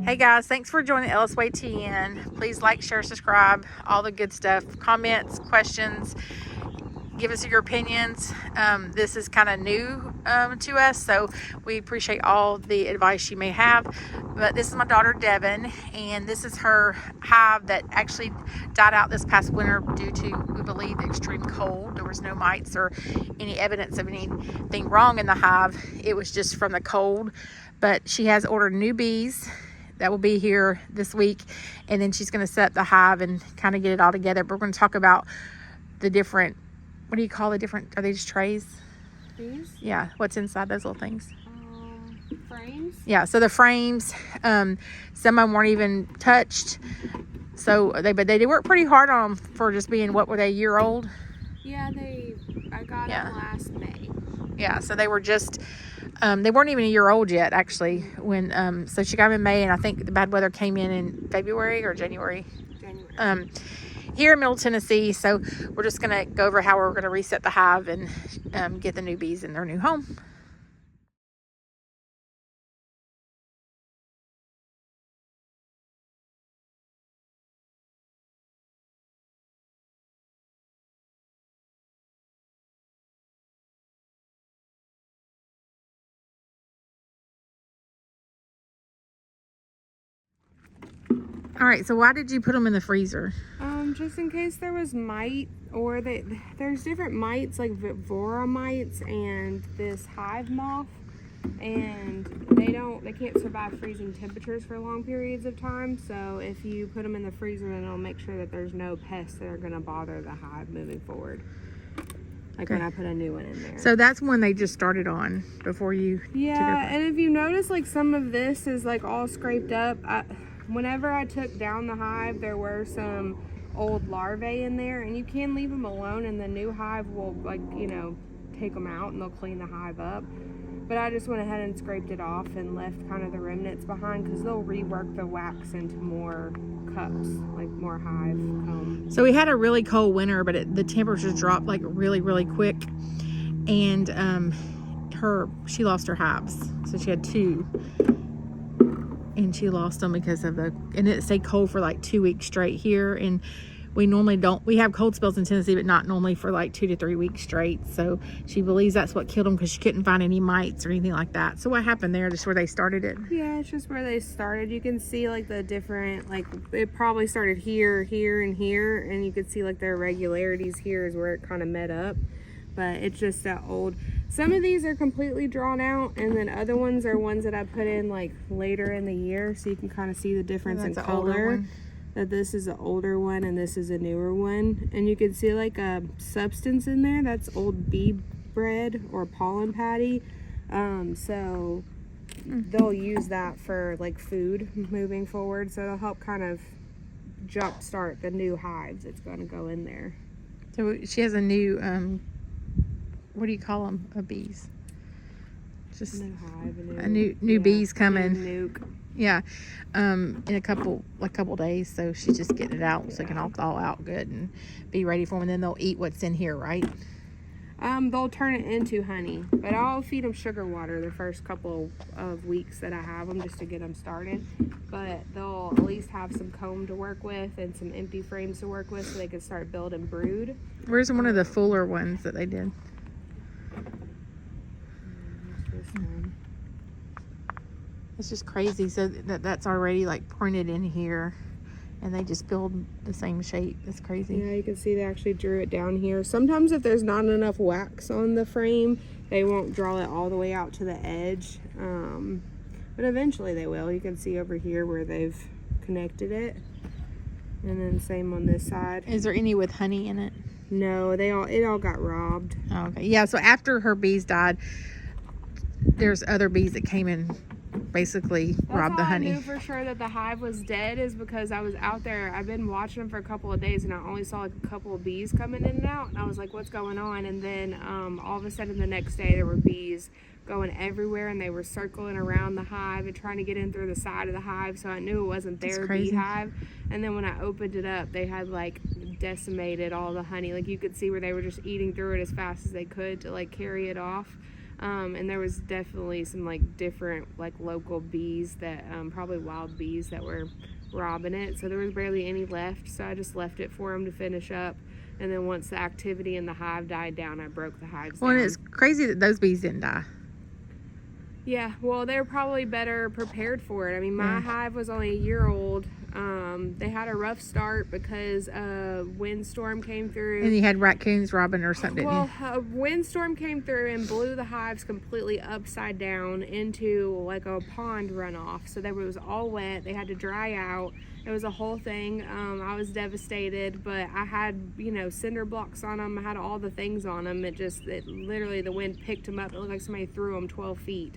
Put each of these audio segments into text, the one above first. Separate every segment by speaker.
Speaker 1: Hey guys, thanks for joining LSWay TN. Please like, share, subscribe, all the good stuff. Comments, questions, give us your opinions. This is kind of new to us, so we appreciate all the advice you may have. But this is my daughter Devin, and this is her hive that actually died out this past winter due to, we believe, extreme cold. There was no mites or any evidence of anything wrong in the hive. It was just from the cold. But she has ordered new bees that will be here this week, and then she's going to set up the hive and kind of get it all together. But we're going to talk about the different, what do you call the different, are they just trays?
Speaker 2: These?
Speaker 1: Yeah, what's inside those little things?
Speaker 2: Frames?
Speaker 1: Yeah, so the frames, some of them weren't even touched. So they worked pretty hard on them for just being, what were they, a year old?
Speaker 2: Yeah, I got them last May.
Speaker 1: Yeah, so they were just, they weren't even a year old yet, actually. When so she got them in May, and I think the bad weather came in February or January.
Speaker 2: January.
Speaker 1: Here in Middle Tennessee. So we're just gonna go over how we're gonna reset the hive and get the new bees in their new home. All right, so why did you put them in the freezer?
Speaker 2: Just in case there was mite, or there's different mites like Vivora mites and this hive moth, and they can't survive freezing temperatures for long periods of time. So if you put them in the freezer, then it'll make sure that there's no pests that are going to bother the hive moving forward. Like when I put a new one in there.
Speaker 1: So that's when they just started on before you.
Speaker 2: Yeah, and if you notice, like some of this is like all scraped up. Whenever I took down the hive, there were some old larvae in there, and you can leave them alone, and the new hive will, like, take them out and they'll clean the hive up. But I just went ahead and scraped it off and left kind of the remnants behind, because they'll rework the wax into more cups, like more hive comb.
Speaker 1: So we had a really cold winter, but the temperatures dropped like really, really quick, and she lost her hives. So she had two. And she lost them because of and it stayed cold for like 2 weeks straight here. And we normally we have cold spells in Tennessee, but not normally for like 2 to 3 weeks straight. So she believes that's what killed them, because she couldn't find any mites or anything like that. So what happened there? Just where they started it?
Speaker 2: Yeah, it's just where they started. You can see like the different, like it probably started here, here, and here. And you could see like their irregularities here is where it kind of met up. But it's just that old. Some of these are completely drawn out, and then other ones are ones that I put in like later in the year, so you can kind of see the difference in color. That this is an older one and this is a newer one, and you can see like a substance in there. That's old bee bread or pollen patty. So they'll use that for like food moving forward. So it'll help kind of jumpstart the new hives that's going to go in there.
Speaker 1: So she has a new what do you call them? Bees. Just
Speaker 2: new hive,
Speaker 1: a new bees coming.
Speaker 2: Nuke.
Speaker 1: Yeah, in a couple days. So she's just getting it out so it can all thaw out good and be ready for them. And then they'll eat what's in here, right?
Speaker 2: They'll turn it into honey, but I'll feed them sugar water the first couple of weeks that I have them, just to get them started. But they'll at least have some comb to work with and some empty frames to work with, so they can start building brood.
Speaker 1: Where's one of the fuller ones that they did? It's just crazy. So that's already like printed in here, and they just build the same shape. It's crazy.
Speaker 2: Yeah, you can see they actually drew it down here. Sometimes if there's not enough wax on the frame, they won't draw it all the way out to the edge, but eventually they will. You can see over here where they've connected it, and then same on this side.
Speaker 1: Is there any with honey in it?
Speaker 2: No, it all got robbed.
Speaker 1: Oh, okay. Yeah, so after her bees died, there's other bees that came in, basically robbed the honey.
Speaker 2: That's how I knew for sure that the hive was dead, is because I was out there. I've been watching them for a couple of days, and I only saw like a couple of bees coming in and out, and I was like, what's going on? And then all of a sudden the next day there were bees going everywhere, and they were circling around the hive and trying to get in through the side of the hive. So I knew it wasn't their beehive. And then when I opened it up, they had like decimated all the honey. Like you could see where they were just eating through it as fast as they could to like carry it off. And there was definitely some like different like local bees that probably wild bees that were robbing it. So there was barely any left. So I just left it for them to finish up. And then once the activity in the hive died down, I broke the hives
Speaker 1: Well,
Speaker 2: down.
Speaker 1: and it's crazy that those bees didn't die.
Speaker 2: Yeah, well, they're probably better prepared for it. I mean, my hive was only a year old. They had a rough start because a windstorm came through.
Speaker 1: And you had raccoons robbing or something, didn't
Speaker 2: Well,
Speaker 1: you?
Speaker 2: a windstorm came through and blew the hives completely upside down into like a pond runoff. So they was all wet. They had to dry out. It was a whole thing. I was devastated, but I had, you know, cinder blocks on them. I had all the things on them. It literally, the wind picked them up. It looked like somebody threw them 12 feet.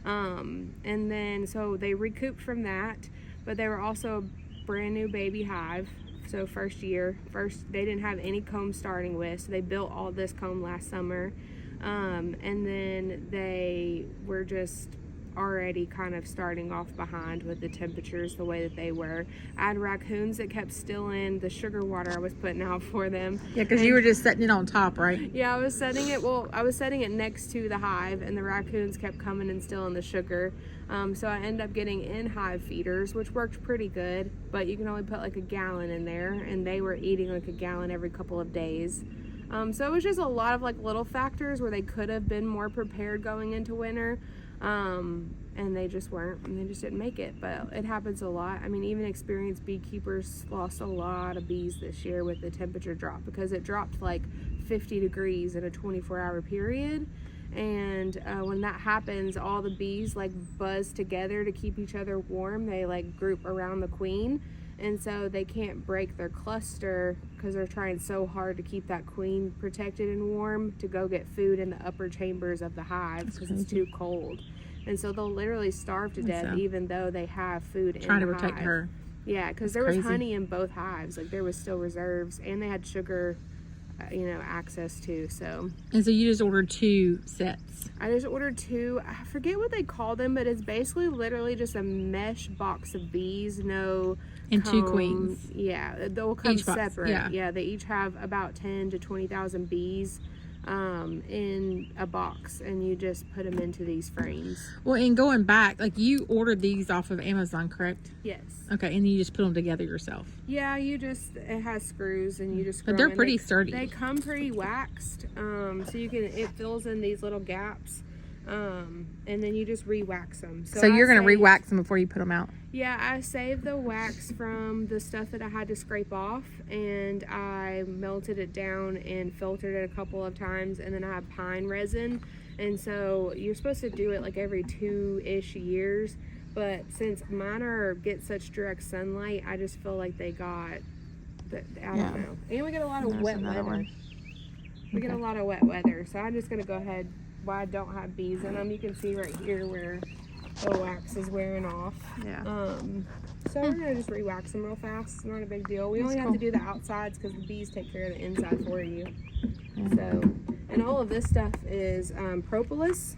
Speaker 2: And then, so they recouped from that, but they were also a brand new baby hive. So first, they didn't have any comb starting with, so they built all this comb last summer. And then they were just already kind of starting off behind with the temperatures the way that they were. I had raccoons that kept stealing the sugar water I was putting out for them.
Speaker 1: Yeah, because you were just setting it on top, right?
Speaker 2: Yeah, I was setting it next to the hive, and the raccoons kept coming and stealing the sugar. So I ended up getting in-hive feeders, which worked pretty good, but you can only put like a gallon in there, and they were eating like a gallon every couple of days. So it was just a lot of like little factors where they could have been more prepared going into winter. And they just weren't, and they just didn't make it. But it happens a lot. I mean, even experienced beekeepers lost a lot of bees this year with the temperature drop, because it dropped like 50 degrees in a 24-hour period. And when that happens, all the bees like buzz together to keep each other warm. They like group around the queen, and so they can't break their cluster because they're trying so hard to keep that queen protected and warm to go get food in the upper chambers of the hive because it's too cold. And so they'll literally starve to death even though they have food in the hive.
Speaker 1: Trying to protect her.
Speaker 2: Yeah, because there was honey in both hives. Like there was still reserves, and they had sugar, access to. So.
Speaker 1: And so you just ordered 2 sets.
Speaker 2: I just ordered 2. I forget what they call them, but it's basically literally just a mesh box of bees. No.
Speaker 1: And
Speaker 2: comb.
Speaker 1: 2 queens.
Speaker 2: Yeah, they'll come
Speaker 1: Each box,
Speaker 2: separate. Yeah, they each have about 10 to 20,000 bees in a box, and you just put them into these frames.
Speaker 1: Well, and going back, like you ordered these off of Amazon, correct?
Speaker 2: Yes.
Speaker 1: Okay, and you just put them together yourself.
Speaker 2: Yeah, it has screws, and you just.
Speaker 1: But they're pretty sturdy.
Speaker 2: They come pretty waxed, so it fills in these little gaps. And then you just re-wax them.
Speaker 1: So you're going to re-wax them before you put them out?
Speaker 2: Yeah, I saved the wax from the stuff that I had to scrape off, and I melted it down and filtered it a couple of times, and then I have pine resin. And so you're supposed to do it like every 2-ish years, but since mine get such direct sunlight, I just feel like they got, I don't know. And we get a lot of wet weather. We get a lot of wet weather, so I'm just going to go ahead. Why I don't have bees in them. You can see right here where the wax is wearing off.
Speaker 1: Yeah.
Speaker 2: So we're gonna just re-wax them real fast. It's not a big deal. We only have to do the outsides because the bees take care of the inside for you. So, and all of this stuff is propolis.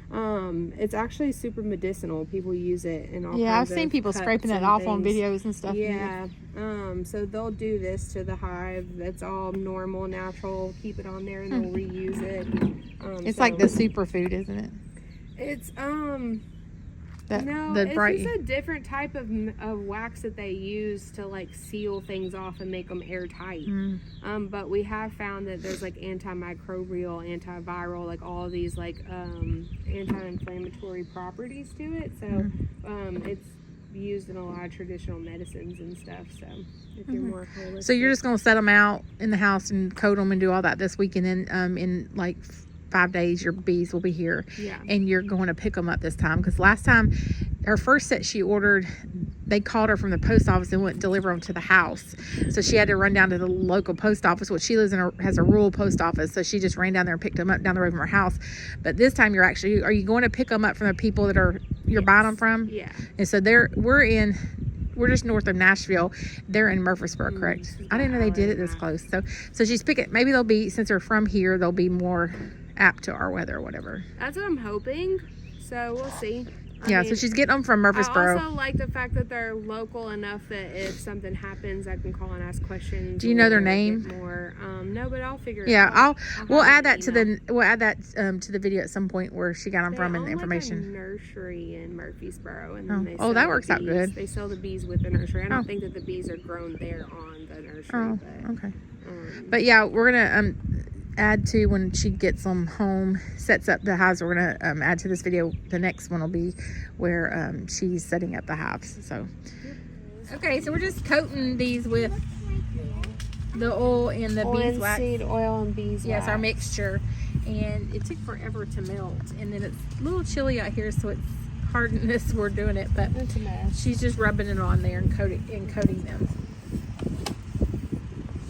Speaker 2: It's actually super medicinal. People use it in all kinds of
Speaker 1: I've seen people scraping it off on videos and stuff.
Speaker 2: Yeah. So they'll do this to the hive. That's all normal, natural. Keep it on there, and they'll reuse it.
Speaker 1: It's like the superfood, isn't it?
Speaker 2: It's
Speaker 1: No,
Speaker 2: it's just a different type of wax that they use to like seal things off and make them airtight. But we have found that there's like antimicrobial, antiviral, like all of these like anti-inflammatory properties to it. So it's used in a lot of traditional medicines and stuff. So if you're more holistic.
Speaker 1: So you're just gonna set them out in the house and coat them and do all that this week, and then in like 5 days your bees will be here.
Speaker 2: Yeah.
Speaker 1: And you're going to pick them up this time, because last time her first set she ordered, they called her from the post office and wouldn't deliver them to the house, so she had to run down to the local post office, which she lives in has a rural post office, so she just ran down there and picked them up down the road from her house. But this time are you going to pick them up from the people that you're buying them from?
Speaker 2: Yeah.
Speaker 1: And so we're just north of Nashville. They're in Murfreesboro, correct? I didn't know they did it this close. So she's picking. Maybe they'll be, since they're from here, they'll be more apt to our weather or whatever.
Speaker 2: That's what I'm hoping. So we'll see.
Speaker 1: Yeah, so she's getting them from
Speaker 2: I
Speaker 1: Murfreesboro.
Speaker 2: also like the fact that they're local enough that if something happens, I can call and ask questions.
Speaker 1: Do you know their
Speaker 2: or
Speaker 1: name?
Speaker 2: get more. No, but I'll figure it
Speaker 1: Yeah,
Speaker 2: out.
Speaker 1: we'll
Speaker 2: have
Speaker 1: add
Speaker 2: an
Speaker 1: that to
Speaker 2: email.
Speaker 1: the to the video at some point where she got them
Speaker 2: They
Speaker 1: from and
Speaker 2: own,
Speaker 1: the information.
Speaker 2: like, a nursery in Murfreesboro, and
Speaker 1: Oh.
Speaker 2: then they
Speaker 1: Oh,
Speaker 2: sell
Speaker 1: that
Speaker 2: the
Speaker 1: works out
Speaker 2: bees.
Speaker 1: good.
Speaker 2: They sell the bees with the nursery. I don't
Speaker 1: Oh.
Speaker 2: think that the bees are grown there on the nursery.
Speaker 1: Oh,
Speaker 2: But,
Speaker 1: okay. But yeah, we're gonna add to when she gets them home, sets up the hives. We're gonna add to this video. The next one will be where she's setting up the hives. So, okay, so we're just coating these with the oil and the beeswax.
Speaker 2: Seed oil and beeswax.
Speaker 1: Yes, our mixture, and it took forever to melt. And then it's a little chilly out here, so it's hardness we're doing it. But
Speaker 2: It's a mess.
Speaker 1: she's just rubbing it on there and coating them.